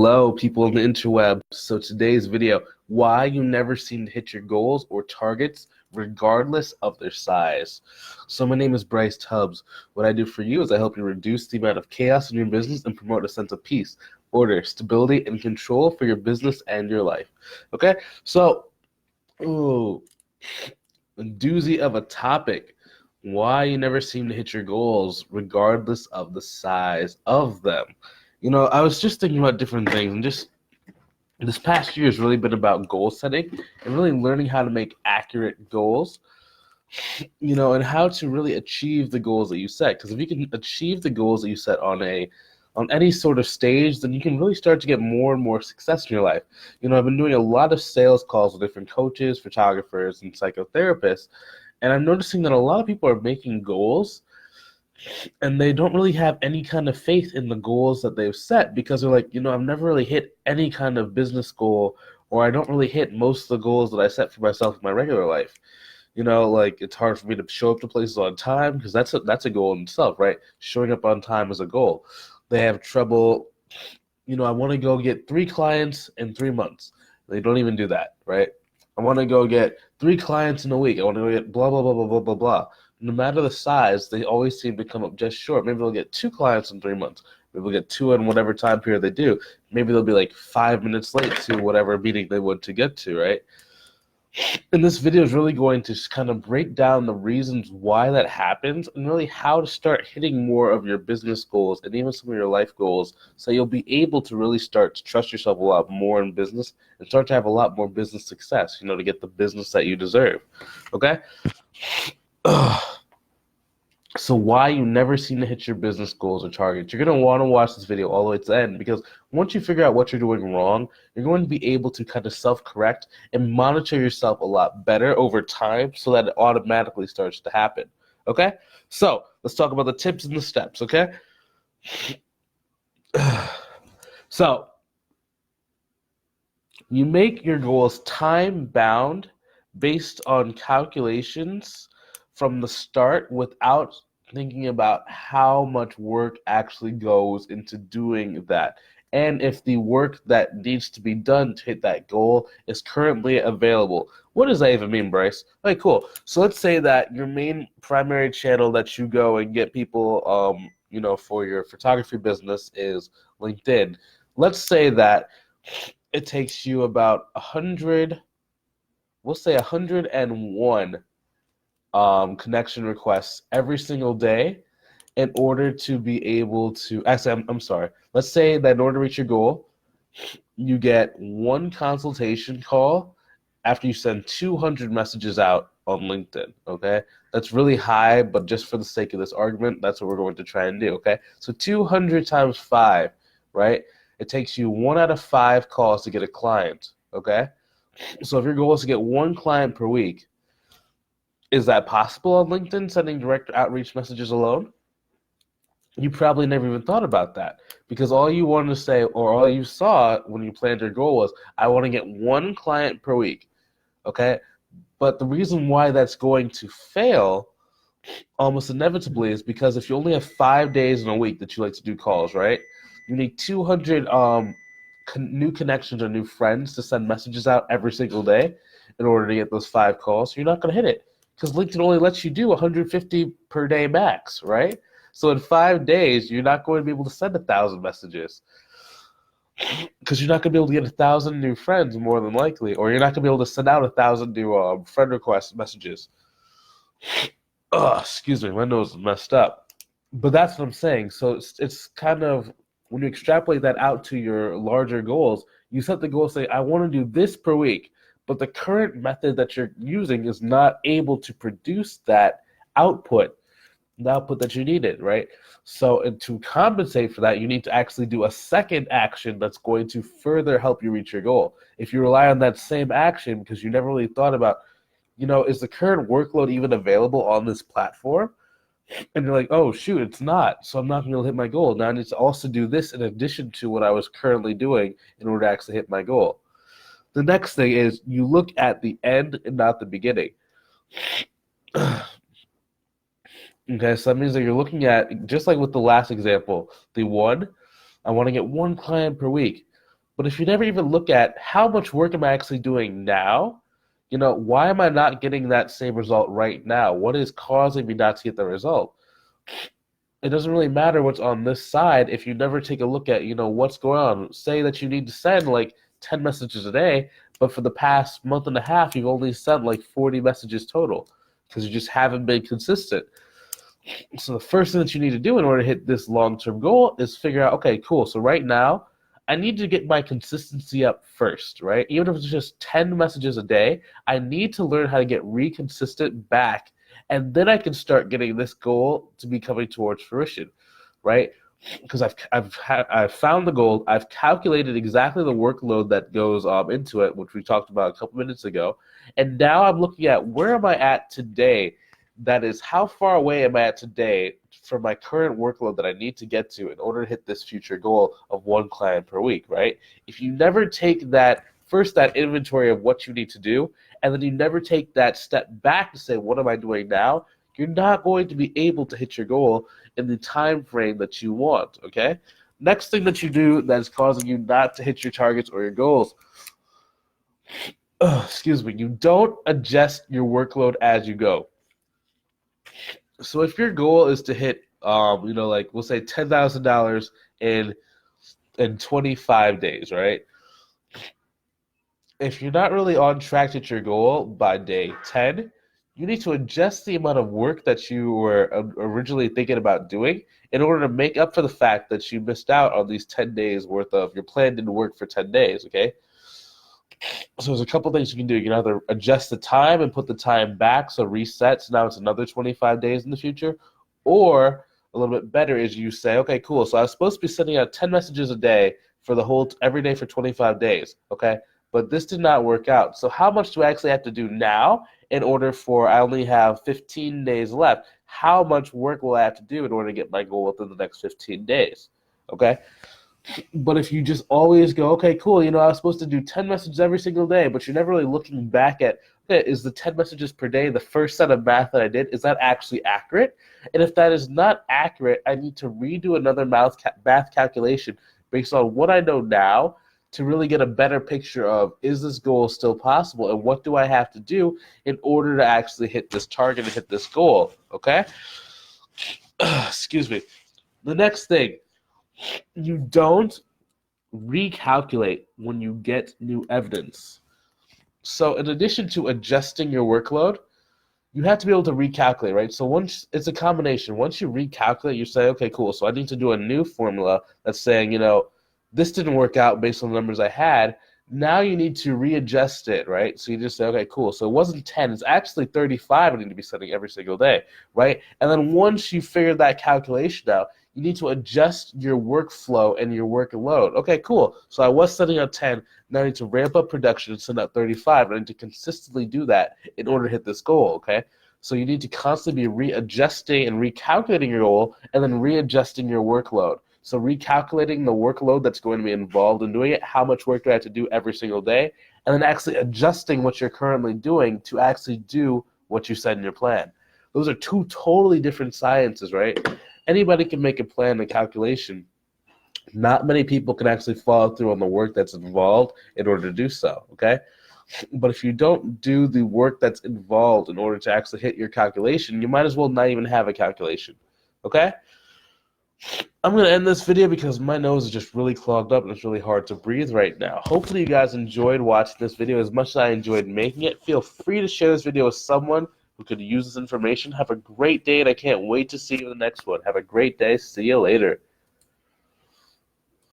Hello, people on the interweb. So today's video, why you never seem to hit your goals or targets regardless of their size. So my name is Bryce Tubbs. What I do for you is I help you reduce the amount of chaos in your business and promote a sense of peace, order, stability, and control for your business and your life. Okay? So, a doozy of a topic. Why you never seem to hit your goals regardless of the size of them. I was just thinking about different things, and just this past year has really been about goal setting and really learning how to make accurate goals, and how to really achieve the goals that you set. Because if you can achieve the goals that you set on any sort of stage, then you can really start to get more and more success in your life. I've been doing a lot of sales calls with different coaches, photographers, and psychotherapists, and I'm noticing that a lot of people are making goals and they don't really have any kind of faith in the goals that they've set, because they're like, I've never really hit any kind of business goal, or I don't really hit most of the goals that I set for myself in my regular life. Like, it's hard for me to show up to places on time, because that's a goal in itself, right? Showing up on time is a goal. They have trouble, I want to go get 3 clients in 3 months. They don't even do that, right? I want to go get 3 clients in a week. I want to go get blah, blah, blah, blah, blah, blah, blah. No matter the size, they always seem to come up just short. Maybe they'll get 2 clients in 3 months. Maybe they'll get 2 in whatever time period they do. Maybe they'll be like 5 minutes late to whatever meeting they want to get to, right? And this video is really going to kind of break down the reasons why that happens, and really how to start hitting more of your business goals and even some of your life goals, so you'll be able to really start to trust yourself a lot more in business and start to have a lot more business success, to get the business that you deserve. Okay? So why you never seem to hit your business goals or targets. You're going to want to watch this video all the way to the end, because once you figure out what you're doing wrong, you're going to be able to kind of self-correct and monitor yourself a lot better over time, so that it automatically starts to happen. Okay? So let's talk about the tips and the steps, okay? So you make your goals time-bound based on calculations from the start, without thinking about how much work actually goes into doing that, and if the work that needs to be done to hit that goal is currently available. What does that even mean, Bryce? Okay, cool. So let's say that your main primary channel that you go and get people, for your photography business is LinkedIn. Let's say that it takes you about 100, we'll say 101 connection requests every single day in order to be able to, actually, I'm sorry. Let's say that in order to reach your goal, you get 1 consultation call after you send 200 messages out on LinkedIn, okay? That's really high, but just for the sake of this argument, that's what we're going to try and do, okay? So 200 times 5, right? It takes you 1 out of 5 calls to get a client, okay? So if your goal is to get 1 client per week, is that possible on LinkedIn, sending direct outreach messages alone? You probably never even thought about that, because all you wanted to say, or all you saw when you planned your goal, was, I want to get 1 client per week, okay? But the reason why that's going to fail almost inevitably is because if you only have 5 days in a week that you like to do calls, right? You need 200 new connections or new friends to send messages out every single day in order to get those 5 calls. So you're not going to hit it, because LinkedIn only lets you do 150 per day max, right? So in 5 days, you're not going to be able to send 1,000 messages, because you're not going to be able to get 1,000 new friends, more than likely, or you're not going to be able to send out 1,000 new friend request messages. Excuse me, my nose is messed up. But that's what I'm saying. So it's kind of, when you extrapolate that out to your larger goals, you set the goal, say, I want to do this per week, but the current method that you're using is not able to produce that output, the output that you needed, right? So, and to compensate for that, you need to actually do a second action that's going to further help you reach your goal. If you rely on that same action because you never really thought about, is the current workload even available on this platform? And you're like, oh, shoot, it's not. So I'm not going to hit my goal. Now I need to also do this in addition to what I was currently doing in order to actually hit my goal. The next thing is you look at the end and not the beginning. Okay, so that means that you're looking at, just like with the last example, the 1, I want to get 1 client per week. But if you never even look at how much work am I actually doing now, why am I not getting that same result right now? What is causing me not to get the result? It doesn't really matter what's on this side if you never take a look at, what's going on. Say that you need to send like 10 messages a day, but for the past month and a half, you've only sent like 40 messages total because you just haven't been consistent. So the first thing that you need to do in order to hit this long-term goal is figure out, okay, cool. So right now, I need to get my consistency up first, right? Even if it's just 10 messages a day, I need to learn how to get reconsistent back, and then I can start getting this goal to be coming towards fruition, right? Because I've found the goal, I've calculated exactly the workload that goes into it, which we talked about a couple minutes ago, and now I'm looking at where am I at today. That is, how far away am I at today from my current workload that I need to get to in order to hit this future goal of 1 client per week, right? If you never take that inventory of what you need to do, and then you never take that step back to say, what am I doing now? You're not going to be able to hit your goal in the time frame that you want, okay? Next thing that you do that is causing you not to hit your targets or your goals, you don't adjust your workload as you go. So if your goal is to hit, like we'll say $10,000 in 25 days, right? If you're not really on track to hit your goal by day 10, you need to adjust the amount of work that you were originally thinking about doing in order to make up for the fact that you missed out on these 10 days worth of your plan didn't work for 10 days, okay? So there's a couple things you can do. You can either adjust the time and put the time back, so reset, so now it's another 25 days in the future, or a little bit better is you say, okay, cool, so I was supposed to be sending out 10 messages a day for the whole, every day for 25 days, okay? But this did not work out. So how much do I actually have to do now in order for, I only have 15 days left? How much work will I have to do in order to get my goal within the next 15 days, okay? But if you just always go, okay, cool, I was supposed to do 10 messages every single day, but you're never really looking back at, okay, is the 10 messages per day the first set of math that I did, is that actually accurate? And if that is not accurate, I need to redo another math calculation based on what I know now to really get a better picture of, is this goal still possible, and what do I have to do in order to actually hit this target and hit this goal, okay? Excuse me. The next thing, you don't recalculate when you get new evidence. So in addition to adjusting your workload, you have to be able to recalculate, right? So once it's a combination. Once you recalculate, you say, okay, cool, so I need to do a new formula that's saying, this didn't work out based on the numbers I had. Now you need to readjust it, right? So you just say, okay, cool. So it wasn't 10. It's actually 35 I need to be sending every single day, right? And then once you figure that calculation out, you need to adjust your workflow and your workload. Okay, cool. So I was sending out 10. Now I need to ramp up production and send out 35. I need to consistently do that in order to hit this goal, okay? So you need to constantly be readjusting and recalculating your goal and then readjusting your workload. So recalculating the workload that's going to be involved in doing it, how much work do I have to do every single day, and then actually adjusting what you're currently doing to actually do what you said in your plan. Those are two totally different sciences, right? Anybody can make a plan and calculation. Not many people can actually follow through on the work that's involved in order to do so, okay? But if you don't do the work that's involved in order to actually hit your calculation, you might as well not even have a calculation, okay? I'm going to end this video because my nose is just really clogged up and it's really hard to breathe right now. Hopefully you guys enjoyed watching this video as much as I enjoyed making it. Feel free to share this video with someone who could use this information. Have a great day, and I can't wait to see you in the next one. Have a great day. See you later.